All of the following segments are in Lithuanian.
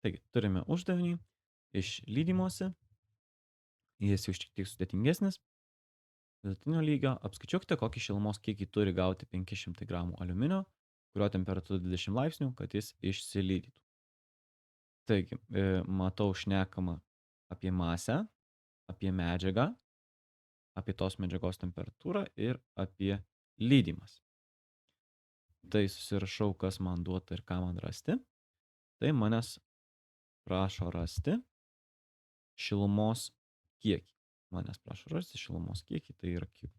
Taigi, turime uždavinį iš lydymosi, jis jau šiek tiek sudėtingesnis. Vidutinio lygio apskaičiuokite, kokį šilumos kiekį turi gauti 500 gramų aliuminio, kurio temperatūra 20 laipsnių, kad jis išsilydytų. Taigi, matau šnekama apie masę, apie medžiagą, apie tos medžiagos temperatūrą ir apie lydymas. Tai susirašau, kas man duota ir ką man rasti. Tai manęs prašo rasti šilumos kiekį. Manęs prašo rasti šilumos kiekį, tai yra Q.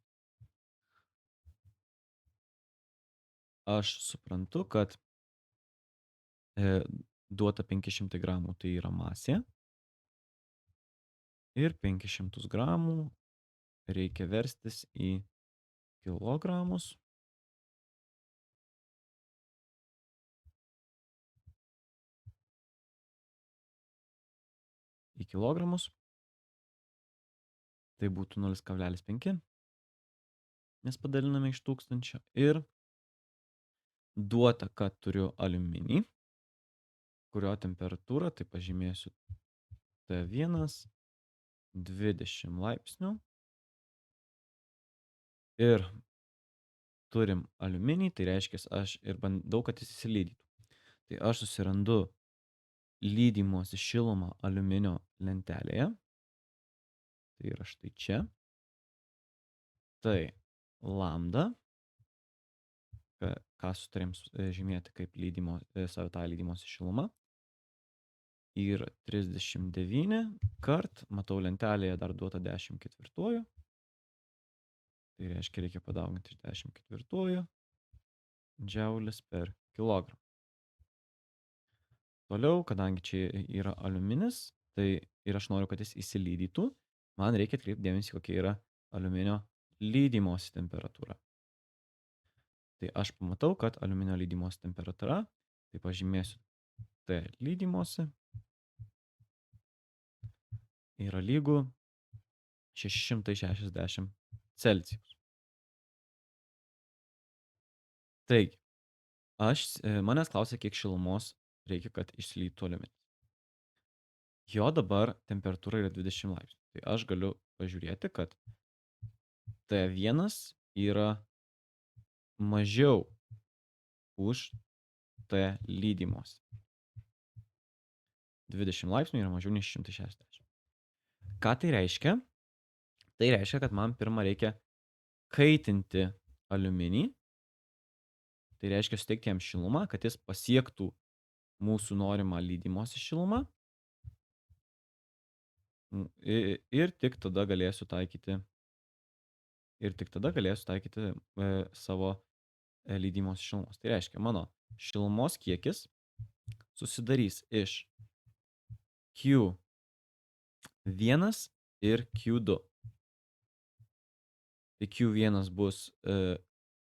Aš suprantu, kad duota 500 gramų, tai yra masė. Ir 500 gramų reikia verstis į kilogramus. Į kilogramus. Tai būtų 0,5, nes padaliname iš 1000. Ir duota, kad turiu aliuminį, kurio temperatūra, tai pažymėsiu T1, 20 laipsnių. Ir turim aliuminį, tai reiškia, aš ir bandau, kad jis įsilydytų. Tai aš susirandu lydymosi šilumą aliuminio lentelėje. Tai yra štai čia. Tai lambda, ką sutarėm žymėti kaip savitą lydymosi šilumą. Ir 39 kart, matau lentelėje dar duota 10/4. Tai reiškia, reikia padauginti iš 10/4 džiaulis per kilogramą. Toliau, kadangi čia yra aliuminis, tai ir aš noriu, kad jis įsilydytų, man reikia atkreipti dėmesį, kokia yra aliuminio lydymosi temperatūra. Tai aš pamatau, kad aliuminio lydymosi temperatūra, tai pažymėsiu T lydymosi, yra lygų 660 Celsijaus. Taigi, manęs klausia, kiek šilumos reikia, kad išsilydytų aliuminis. Jo dabar temperatūra yra 20 laipsnių. Tai aš galiu pažiūrėti, kad T1 yra mažiau už T lydymosi. 20 laipsnių yra mažiau nei 660. Ką tai reiškia? Tai reiškia, kad man pirmą reikia kaitinti aliuminį. Tai reiškia suteikti jam šilumą, kad jis pasiektų mūsų norimą lydymosi šilumą. Ir tik tada galėsiu taikyti savo lydymos šilumos. Tai reiškia, mano šilumos kiekis susidarys iš Q1 ir Q2. Tai Q1 bus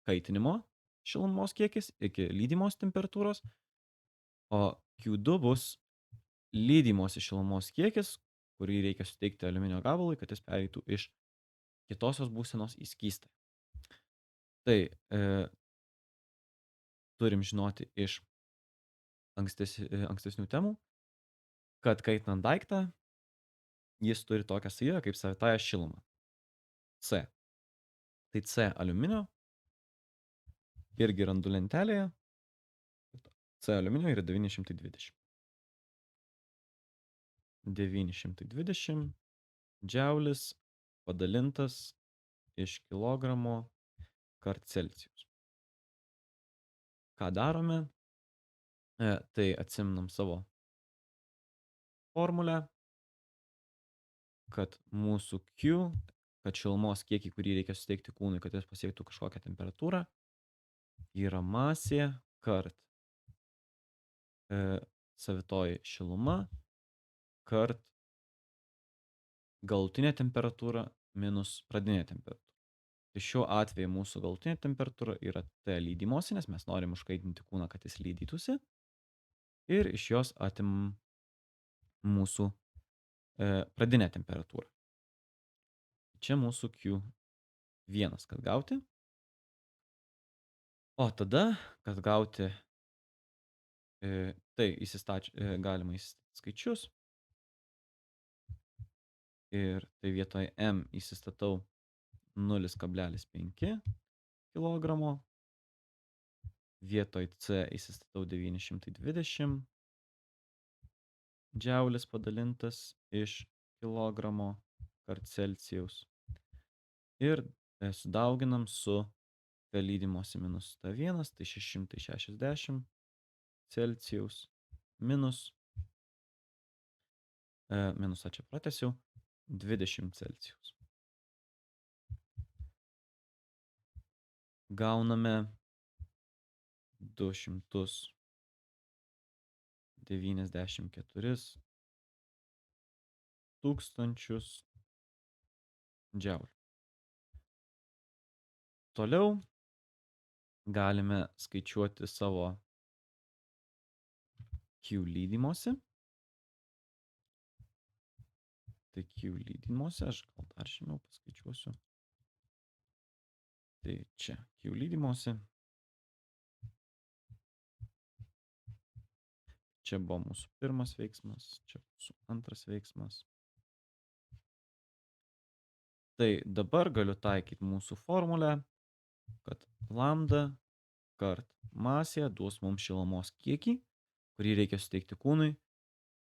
kaitinimo šilumos kiekis iki lydymos temperatūros, o Q2 bus lydymosi šilumos kiekis, kurį reikia suteikti aliuminio gabalui, kad jis pereitų iš kitosios būsenos į skystą. Tai turim žinoti iš ankstesnių temų, kad kaitinant daiktą, jis turi tokią savybę kaip savitąją šilumą. C. Tai C aliuminio irgi randu lentelėje. C aliuminio yra 920. 920 džiaulis padalintas iš kilogramo kart Celsijaus. Ką darome? Tai atsiminam savo formulę, kad mūsų Q, kad šilumos kiekį, kurį reikia suteikti kūnui, kad jis pasiektų kažkokią temperatūrą, yra masė kart savitoji šiluma kart galutinė temperatūra minus pradinė temperatūra. Tai šiuo atveju mūsų galutinė temperatūra yra T lydymosi, nes mes norim užkaitinti kūną, kad jis lydytųsi. Ir iš jos atimam mūsų pradinę temperatūrą. Čia mūsų Q1, kad gauti. O tada, kad gauti Tai galima įsistatyti skaičius. Ir tai vietoj M įsistatau 0,5 kilogramo. Vietoj C įsistatau 920 džiaulis padalintas iš kilogramo kart Celsijaus. Ir sudauginam su P lydimosi minus T1, tai 660 Celsijaus minus minusą čia pratęsiau 20 Celsijaus. Gauname 294 tūkstančius džiaulių. Toliau galime skaičiuoti savo Q lydimosi. Tai Q lydimosi, aš gal dar žemiau paskaičiuosiu. Tai čia Q lydimosi. Čia buvo mūsų pirmas veiksmas, čia mūsų antras veiksmas. Tai dabar galiu taikyti mūsų formulę, kad lambda kart masė duos mums šilumos kiekį, kurį reikia suteikti kūnui,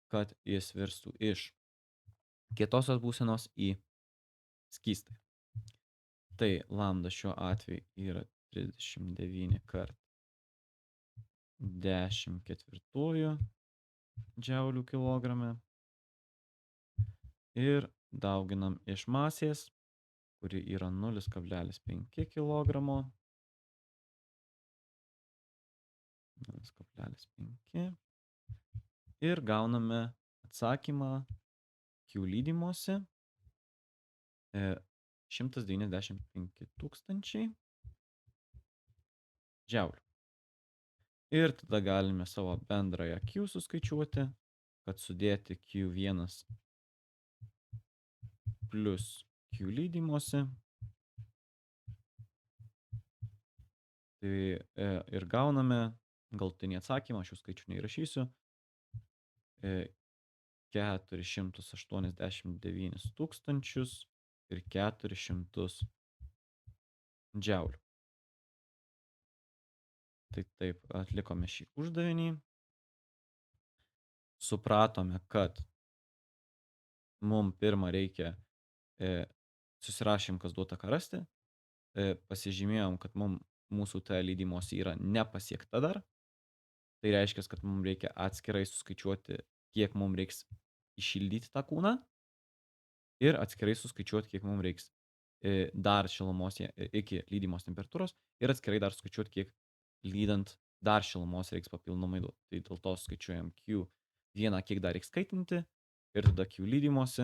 kad jis virstų iš kietosios būsenos į skystą. Tai lambda šiuo atveju yra 39 kart 10 ketvirtųjų džiaulių kilograme. Ir dauginam iš masės, kuri yra 0,5 kilogramo. 0,5. Ir gauname atsakymą Q lydimosi 195 tūkstančiai džiaulių. Ir tada galime savo bendrąją Q suskaičiuoti, kad sudėti Q1 plus Q lydimosi. Tai ir gauname galutinį atsakymą, aš jų skaičių neįrašysiu, 489 tūkstančius ir 400 džiaulių. Tai taip, atlikome šį uždavinį. Supratome, kad mums pirmą reikia, susirašym, kas duota ką rasti, pasižymėjom, kad mūsų T lydimosi yra nepasiekta dar. Tai reiškia, kad mums reikia atskirai suskaičiuoti, kiek mums reiks įšildyti tą kūną ir atskirai suskaičiuoti, kiek mums reiks dar šilumos iki lydimos temperatūros ir atskirai dar suskaičiuoti, kiek lydant dar šilumos reiks papildomai duoti. Tai dėl to skaičiuojam Q1, kiek dar reiks kaitinti ir tada Q lydimosi,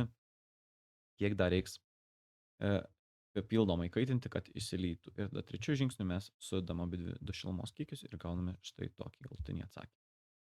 kiek dar reiks papildomai kaitinti, kad išsilytų. Ir tada trečiu žingsniu mes sudedam abi du šilumos kiekius ir gauname štai tokį galutinį atsakymą.